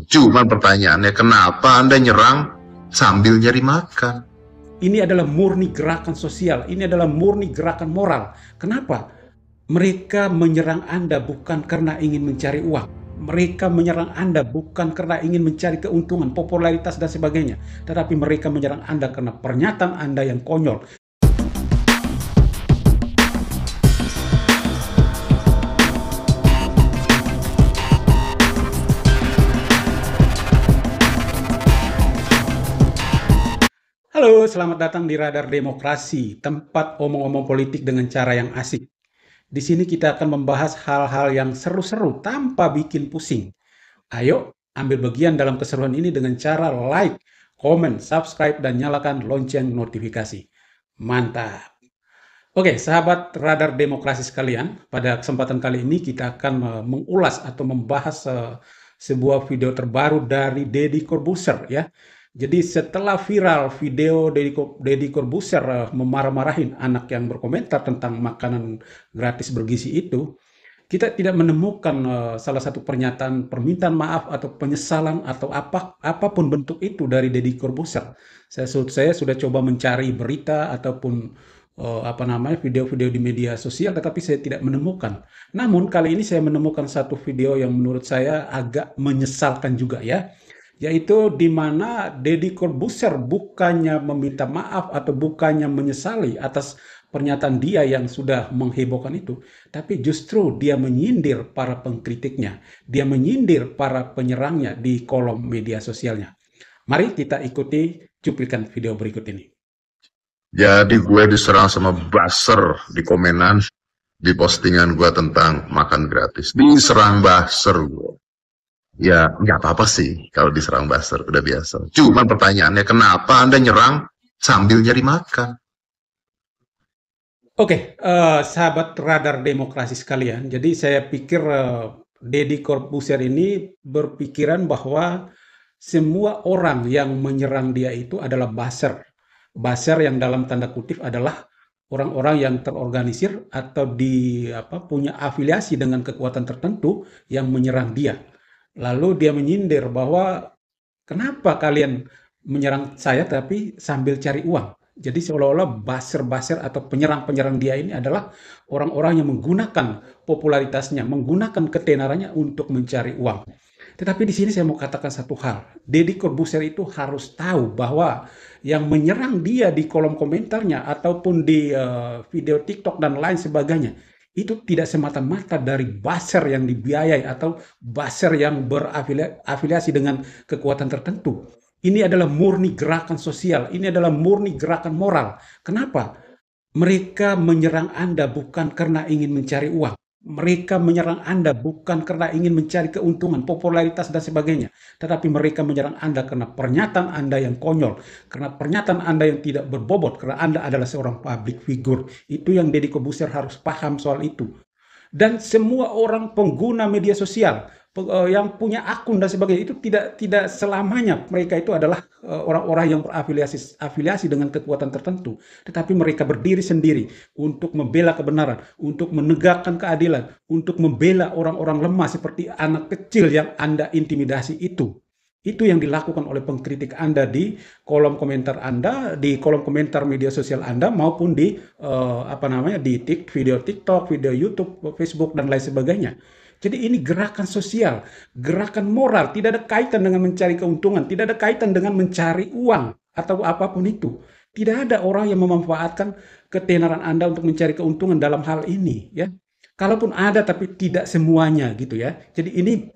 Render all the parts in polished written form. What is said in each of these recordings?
Cuman pertanyaannya, kenapa Anda nyerang sambil nyari makan? Ini adalah murni gerakan sosial, ini adalah murni gerakan moral. Kenapa? Mereka menyerang Anda bukan karena ingin mencari uang. Mereka menyerang Anda bukan karena ingin mencari keuntungan, popularitas, dan sebagainya. Tetapi mereka menyerang Anda karena pernyataan Anda yang konyol. Halo, selamat datang di Radar Demokrasi, tempat omong-omong politik dengan cara yang asik. Di sini kita akan membahas hal-hal yang seru-seru tanpa bikin pusing. Ayo, ambil bagian dalam keseruan ini dengan cara like, komen, subscribe, dan nyalakan lonceng notifikasi. Mantap! Oke, sahabat Radar Demokrasi sekalian, pada kesempatan kali ini kita akan mengulas atau membahas sebuah video terbaru dari Deddy Corbuzier ya. Jadi setelah viral video Deddy Corbuzier memarah-marahin anak yang berkomentar tentang makanan gratis bergizi itu, kita tidak menemukan salah satu pernyataan permintaan maaf atau penyesalan atau apapun bentuk itu dari Deddy Corbuzier. Saya sudah coba mencari berita ataupun video-video di media sosial, tetapi saya tidak menemukan. Namun kali ini saya menemukan satu video yang menurut saya agak menyesalkan juga ya, yaitu di mana Deddy Corbuzier bukannya meminta maaf atau bukannya menyesali atas pernyataan dia yang sudah menghebohkan itu, tapi justru dia menyindir para pengkritiknya, dia menyindir para penyerangnya di kolom media sosialnya. Mari kita ikuti cuplikan video berikut ini. Jadi gue diserang sama buzzer di komenan, di postingan gue tentang makan gratis. Diserang buzzer gue. Ya, nggak apa-apa sih kalau diserang buzzer, udah biasa. Cuman pertanyaannya, kenapa Anda nyerang sambil nyari makan? Oke, sahabat Radar Demokrasi sekalian, jadi saya pikir Deddy Corbuzier ini berpikiran bahwa semua orang yang menyerang dia itu adalah buzzer. Buzzer yang dalam tanda kutip adalah orang-orang yang terorganisir atau punya afiliasi dengan kekuatan tertentu yang menyerang dia. Lalu dia menyindir bahwa kenapa kalian menyerang saya tapi sambil cari uang. Jadi seolah-olah buzzer-buzzer atau penyerang-penyerang dia ini adalah orang-orang yang menggunakan popularitasnya, menggunakan ketenarannya untuk mencari uang. Tetapi di sini saya mau katakan satu hal. Deddy Corbuzier itu harus tahu bahwa yang menyerang dia di kolom komentarnya ataupun di video TikTok dan lain sebagainya, itu tidak semata-mata dari buzzer yang dibiayai atau buzzer yang berafiliasi dengan kekuatan tertentu. Ini adalah murni gerakan sosial, ini adalah murni gerakan moral. Kenapa? Mereka menyerang Anda bukan karena ingin mencari uang. Mereka menyerang Anda bukan karena ingin mencari keuntungan, popularitas, dan sebagainya. Tetapi mereka menyerang Anda karena pernyataan Anda yang konyol, karena pernyataan Anda yang tidak berbobot, karena Anda adalah seorang public figure. Itu yang Deddy Corbuzier harus paham soal itu. Dan semua orang pengguna media sosial yang punya akun dan sebagainya itu tidak selamanya mereka itu adalah orang-orang yang berafiliasi dengan kekuatan tertentu, tetapi mereka berdiri sendiri untuk membela kebenaran, untuk menegakkan keadilan, untuk membela orang-orang lemah seperti anak kecil yang Anda intimidasi itu. Itu yang dilakukan oleh pengkritik Anda di kolom komentar Anda, di kolom komentar media sosial Anda, maupun di video TikTok, video YouTube, Facebook, dan lain sebagainya. Jadi ini gerakan sosial, gerakan moral, tidak ada kaitan dengan mencari keuntungan, tidak ada kaitan dengan mencari uang atau apapun itu. Tidak ada orang yang memanfaatkan ketenaran Anda untuk mencari keuntungan dalam hal ini, ya. Kalaupun ada, tapi tidak semuanya gitu ya. Jadi ini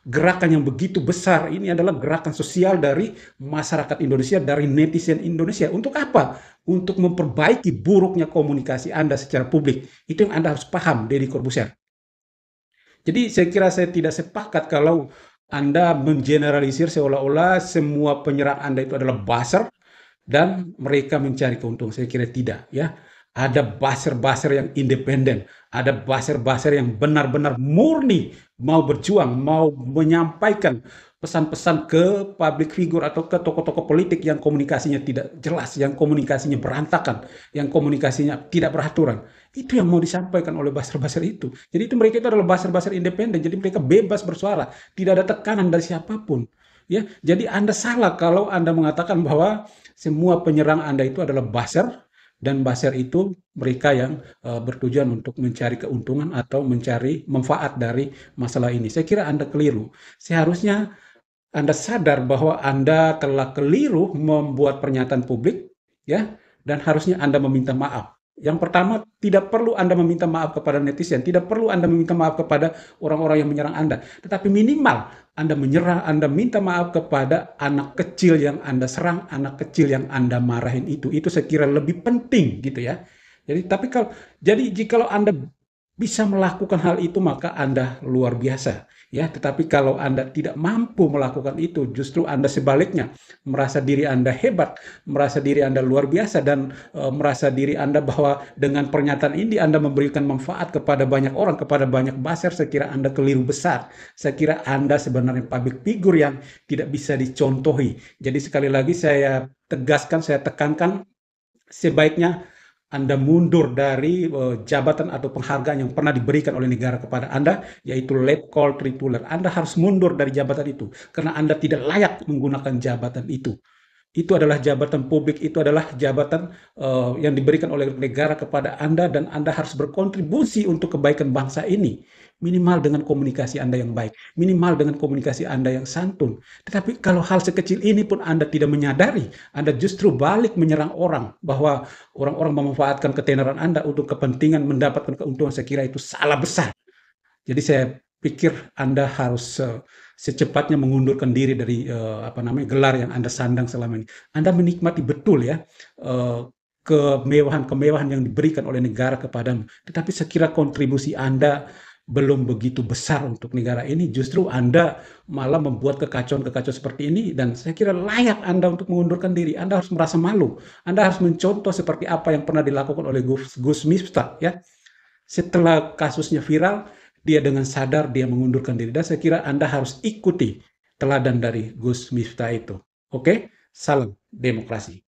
gerakan yang begitu besar, ini adalah gerakan sosial dari masyarakat Indonesia, dari netizen Indonesia. Untuk apa? Untuk memperbaiki buruknya komunikasi Anda secara publik. Itu yang Anda harus paham, Deddy Corbuzier. Jadi saya kira saya tidak sepakat kalau Anda mengeneralisir seolah-olah semua penyerang Anda itu adalah buzzer dan mereka mencari keuntungan. Saya kira tidak ya. Ada buzzer-buzzer yang independen, ada buzzer-buzzer yang benar-benar murni mau berjuang, mau menyampaikan pesan-pesan ke public figure atau ke tokoh-tokoh politik yang komunikasinya tidak jelas, yang komunikasinya berantakan, yang komunikasinya tidak beraturan. Itu yang mau disampaikan oleh buzzer-buzzer itu. Jadi itu mereka itu adalah buzzer-buzzer independen, jadi mereka bebas bersuara, tidak ada tekanan dari siapapun. Ya, jadi Anda salah kalau Anda mengatakan bahwa semua penyerang Anda itu adalah buzzer dan buzzer itu mereka yang bertujuan untuk mencari keuntungan atau mencari manfaat dari masalah ini. Saya kira Anda keliru. Seharusnya Anda sadar bahwa Anda telah keliru membuat pernyataan publik, ya, dan harusnya Anda meminta maaf. Yang pertama, tidak perlu Anda meminta maaf kepada netizen, tidak perlu Anda meminta maaf kepada orang-orang yang menyerang Anda, tetapi minimal Anda menyerang, Anda minta maaf kepada anak kecil yang Anda serang, anak kecil yang Anda marahin itu. Itu saya kira lebih penting gitu ya. Jadi jikalau Anda bisa melakukan hal itu maka Anda luar biasa ya, tetapi kalau Anda tidak mampu melakukan itu, justru Anda sebaliknya merasa diri Anda hebat, merasa diri Anda luar biasa dan merasa diri Anda bahwa dengan pernyataan ini Anda memberikan manfaat kepada banyak orang, kepada banyak buzzer. Saya kira Anda keliru besar. Saya kira Anda sebenarnya public figure yang tidak bisa dicontohi. Jadi sekali lagi saya tegaskan, saya tekankan, sebaiknya Anda mundur dari jabatan atau penghargaan yang pernah diberikan oleh negara kepada Anda, yaitu Lettkol Trituler. Anda harus mundur dari jabatan itu, karena Anda tidak layak menggunakan jabatan itu. Itu adalah jabatan publik, itu adalah jabatan yang diberikan oleh negara kepada Anda, dan Anda harus berkontribusi untuk kebaikan bangsa ini. Minimal dengan komunikasi Anda yang baik, minimal dengan komunikasi Anda yang santun. Tetapi kalau hal sekecil ini pun Anda tidak menyadari, Anda justru balik menyerang orang, bahwa orang-orang memanfaatkan ketenaran Anda untuk kepentingan mendapatkan keuntungan, saya kira itu salah besar. Jadi saya pikir Anda harus secepatnya mengundurkan diri dari gelar yang Anda sandang selama ini. Anda menikmati betul ya kemewahan-kemewahan yang diberikan oleh negara kepadamu. Tetapi saya kira kontribusi Anda belum begitu besar untuk negara ini. Justru Anda malah membuat kekacauan-kekacauan seperti ini, dan saya kira layak Anda untuk mengundurkan diri. Anda harus merasa malu. Anda harus mencontoh seperti apa yang pernah dilakukan oleh Gus Miftah ya. Setelah kasusnya viral, dia dengan sadar dia mengundurkan diri. Dan saya kira Anda harus ikuti teladan dari Gus Miftah itu. Oke? Salam demokrasi.